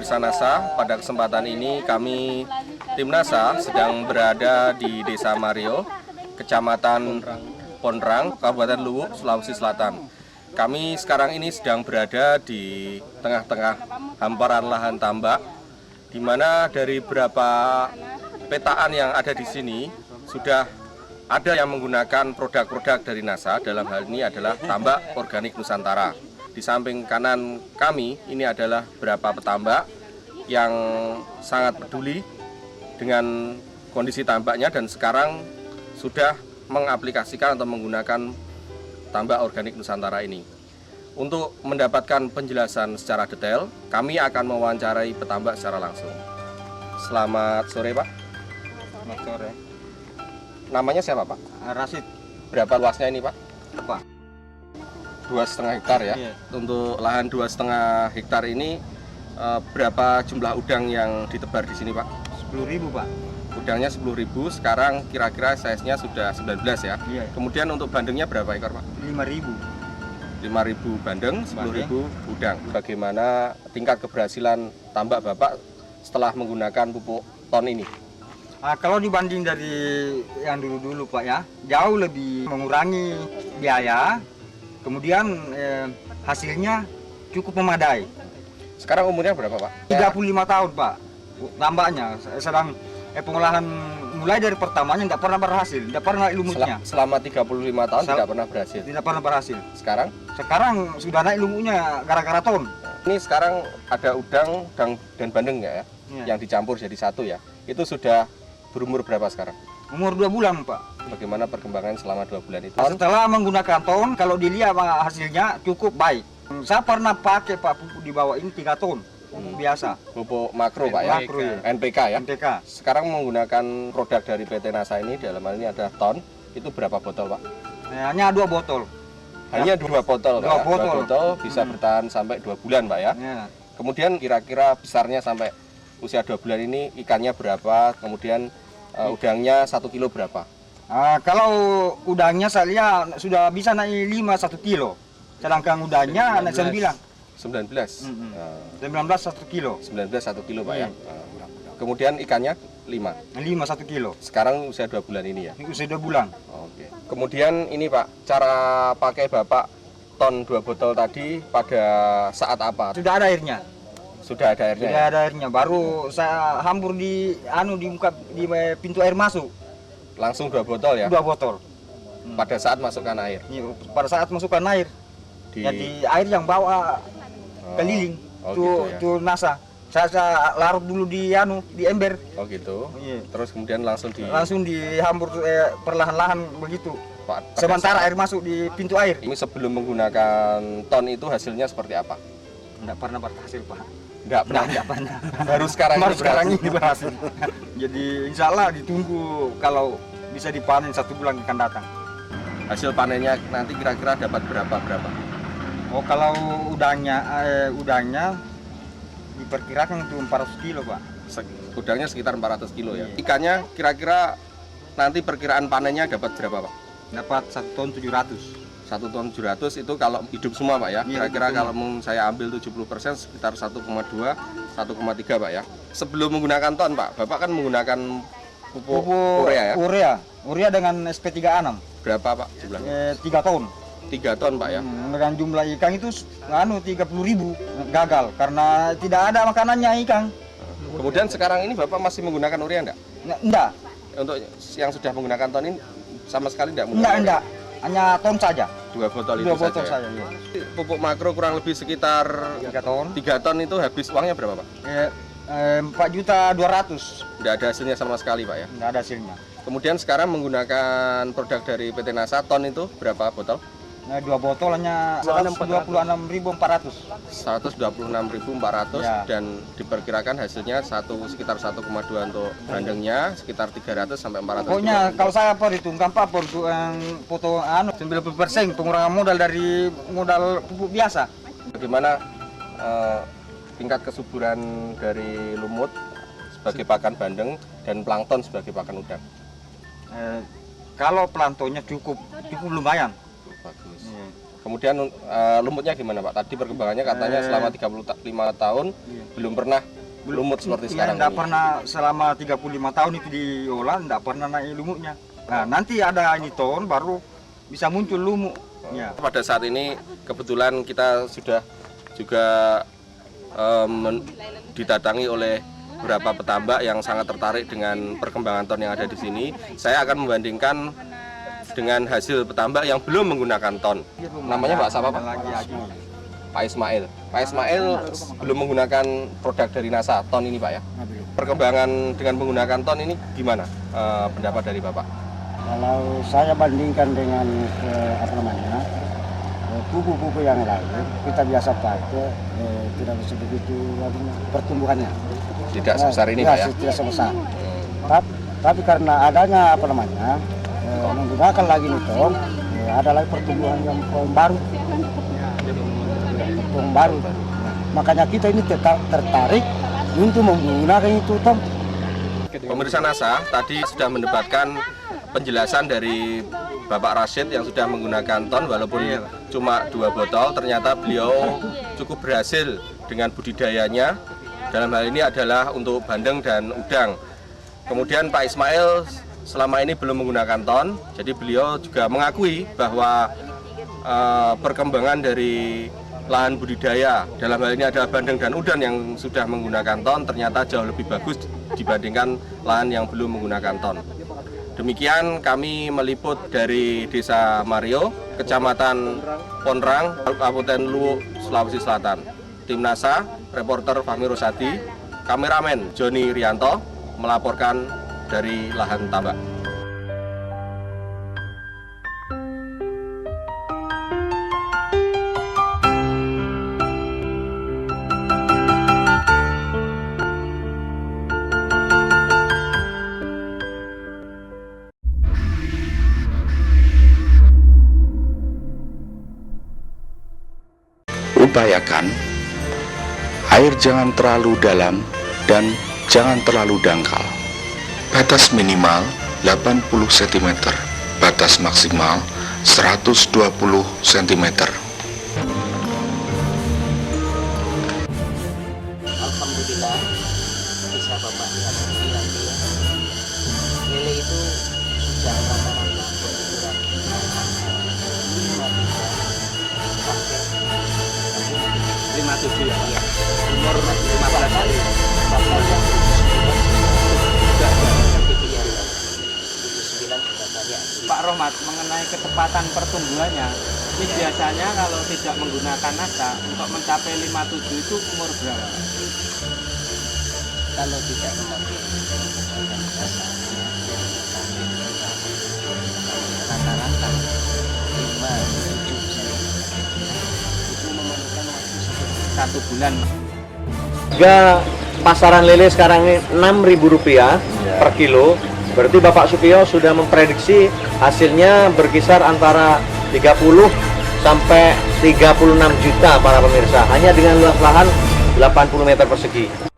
pemirsa NASA, pada kesempatan ini kami tim NASA sedang berada di Desa Mario, Kecamatan Pondrang, Kabupaten Luwu, Sulawesi Selatan. Kami sekarang ini sedang berada di tengah-tengah hamparan lahan tambak, di mana dari beberapa petaan yang ada di sini sudah ada yang menggunakan produk-produk dari NASA. Dalam hal ini adalah tambak organik Nusantara. Di samping kanan kami ini adalah beberapa petambak yang sangat peduli dengan kondisi tambaknya dan sekarang sudah mengaplikasikan atau menggunakan tambak organik Nusantara ini. Untuk mendapatkan penjelasan secara detail, kami akan mewawancarai petambak secara langsung. Selamat sore, Pak. Selamat sore. Namanya siapa, Pak? Rasid. Berapa luasnya ini, Pak? Apa? 2,5 hektar ya. Iya. Untuk lahan 2,5 hektar ini berapa jumlah udang yang ditebar di sini, Pak? 10.000, Pak. Udangnya 10.000, sekarang kira-kira size-nya sudah 19 ya. Iya. Kemudian untuk bandengnya berapa ekor, Pak? 5.000. 5.000 bandeng, 10.000 udang. Bagaimana tingkat keberhasilan tambak Bapak setelah menggunakan pupuk ton ini? Kalau dibanding dari yang dulu-dulu, Pak ya, jauh lebih mengurangi biaya. Kemudian hasilnya cukup memadai. Sekarang umurnya berapa, Pak? 35 tahun, Pak. Tambaknya sedang pengolahan mulai dari pertamanya tidak pernah berhasil, tidak pernah lumutnya. Selama 35 tahun tidak pernah berhasil. Tidak pernah berhasil. Sekarang? Sekarang sudah naik lumutnya gara-gara ton. Ini sekarang ada udang dan bandeng nggak ya? Iya. Yang dicampur jadi satu ya. Itu sudah berumur berapa sekarang? Umur 2 bulan, Pak. Bagaimana perkembangan selama 2 bulan itu? Setelah menggunakan ton, kalau dilihat hasilnya cukup baik. Saya pernah pakai, Pak, pupuk di bawah ini 3 ton. Biasa. Pupuk makro, Pak ya? Makro, ya. NPK ya? NPK. Sekarang menggunakan produk dari PT NASA ini, dalam hal ini ada ton. Itu berapa botol, Pak? Hanya 2 botol. Hanya 2 botol, Pak. 2 Ya? botol. 2 botol bisa bertahan sampai 2 bulan, Pak ya? Ya. Kemudian kira-kira besarnya sampai usia 2 bulan ini ikannya berapa? Kemudian udangnya 1 kilo berapa? Kalau udangnya saya lihat sudah bisa naik 1 kilo. Sedangkan udangnya naik 9. 19. 19 1 kilo. 19 1 kilo, Pak ya. Kemudian ikannya 5. 5 1 kilo. Sekarang usia 2 bulan ini ya. Ini usia 2 bulan. Oke. Kemudian ini, Pak, cara pakai Bapak ton 2 botol tadi pada saat apa? Sudah ada airnya. Sudah ada airnya. Sudah Ya? ada airnya. Baru saya hambur di di pintu air masuk. Langsung 2 botol ya. 2 botol. Pada saat masukkan air. Pada saat masukkan air. Jadi air yang bawa keliling. gitu ya. Tuh NASA. Saya larut dulu di ember. Oh gitu. Iya. Terus kemudian langsung dihambur perlahan-lahan begitu. Pada Sementara saat- air masuk di pintu air. Ini sebelum menggunakan ton itu hasilnya seperti apa? Tidak pernah berhasil, Pak. Enggak pernah. Tidak pernah. Baru sekarang Baru ini sekarang berhasil. ini berhasil. Jadi insya Allah ditunggu kalau bisa dipanen 1 bulan akan datang. Hasil panennya nanti kira-kira dapat berapa? Oh, kalau udangnya diperkirakan itu 400 kilo, Pak. Udangnya sekitar 400 kilo ya. Ikannya kira-kira nanti perkiraan panennya dapat berapa, Pak? Dapat 1 ton 700. 1 ton 700 itu kalau hidup semua, Pak ya. Iya, Kira-kira hidup kalau saya ambil 70% sekitar 1,2, 1,3, Pak ya. Sebelum menggunakan ton, Pak, Bapak kan menggunakan pupuk urea ya. Urea dengan SP36. Berapa, Pak, jumlahnya? 3 ton. 3 ton, Pak ya. Dengan jumlah ikan itu 30.000 gagal karena tidak ada makanannya ikan. Kemudian sekarang ini Bapak masih menggunakan urea enggak? Enggak. Untuk yang sudah menggunakan ton ini sama sekali enggak menggunakan urea? Enggak. Hanya ton saja. 2 botol 2 itu botol saja. saja, ya. Pupuk makro kurang lebih sekitar 3 ton. 3 ton itu habis uangnya berapa, Pak? 4.200.000. Enggak ada hasilnya sama sekali, Pak ya. Enggak ada hasilnya. Kemudian sekarang menggunakan produk dari PT NASA ton itu berapa botol? 2 botol hanya 126.400. 126.400 Ya. dan diperkirakan hasilnya sekitar 1,2 untuk bandengnya, sekitar 300 sampai 400. Pokoknya kilo. kalau saya perhitungkan, Pak, untuk yang foto 90% pengurangan modal dari modal pupuk biasa. Bagaimana tingkat kesuburan dari lumut sebagai pakan bandeng dan plankton sebagai pakan udang? Kalau planktonnya cukup lumayan. Bagus. Kemudian lumutnya gimana, Pak? Tadi perkembangannya katanya selama 35 tahun belum pernah lumut seperti Ya, sekarang nggak ini. pernah selama 35 tahun itu diolah, nggak pernah naik lumutnya. Nah, nanti ada ini tahun baru bisa muncul lumut. Ya. Pada saat ini kebetulan kita sudah juga didatangi oleh beberapa petambak yang sangat tertarik dengan perkembangan ton yang ada di sini. Saya akan membandingkan dengan hasil petambak yang belum menggunakan ton. Namanya Pak siapa Pak? Pak Ismail. Pak Ismail belum menggunakan produk dari NASA ton ini Pak ya. Perkembangan dengan menggunakan ton ini gimana pendapat dari Bapak? Kalau saya bandingkan dengan pupuk-pupuk yang lain, kita biasa pakai tidak bisa begitu pertumbuhannya. Tidak sebesar ini Pak ya? Tidak sebesar. Tapi karena adanya menggunakan lagi nitong, ada lagi pertumbuhan yang baru. Makanya kita ini tertarik untuk menggunakan itu Tom. Pemirsa NASA tadi sudah mendebatkan penjelasan dari Bapak Rashid yang sudah menggunakan ton walaupun cuma 2 botol, ternyata beliau cukup berhasil dengan budidayanya. Dalam hal ini adalah untuk bandeng dan udang. Kemudian Pak Ismail selama ini belum menggunakan ton, jadi beliau juga mengakui bahwa perkembangan dari lahan budidaya dalam hal ini adalah bandeng dan udang yang sudah menggunakan ton ternyata jauh lebih bagus dibandingkan lahan yang belum menggunakan ton. Demikian kami meliput dari Desa Mario, Kecamatan Ponrang, Kabupaten Luwu, Sulawesi Selatan. Tim NASA, reporter Fahmi Rosadi, kameramen Joni Rianto melaporkan dari lahan tambak. Upayakan air jangan terlalu dalam dan jangan terlalu dangkal. Batas minimal 80 cm, batas maksimal 120 cm. Alhamdulillah bisa Bapak lihat sendiri nanti ya. Lele itu sudah rata-rata berukuran 57 ya. Umur 15 hari. Bakal yang 79 juga banyak. Pak Rohmat, mengenai kecepatan pertumbuhannya, ini biasanya kalau tidak menggunakan NASA untuk mencapai 57 itu umur berapa? Kalau tidak memakai NASA rata-rata 5-7 itu memerlukan waktu seperti 1 bulan. Harga pasaran lele sekarang ini Rp6.000 per kilo. Berarti Bapak Supiyo sudah memprediksi hasilnya berkisar antara 30 sampai 36 juta para pemirsa. Hanya dengan luas lahan 80 meter persegi.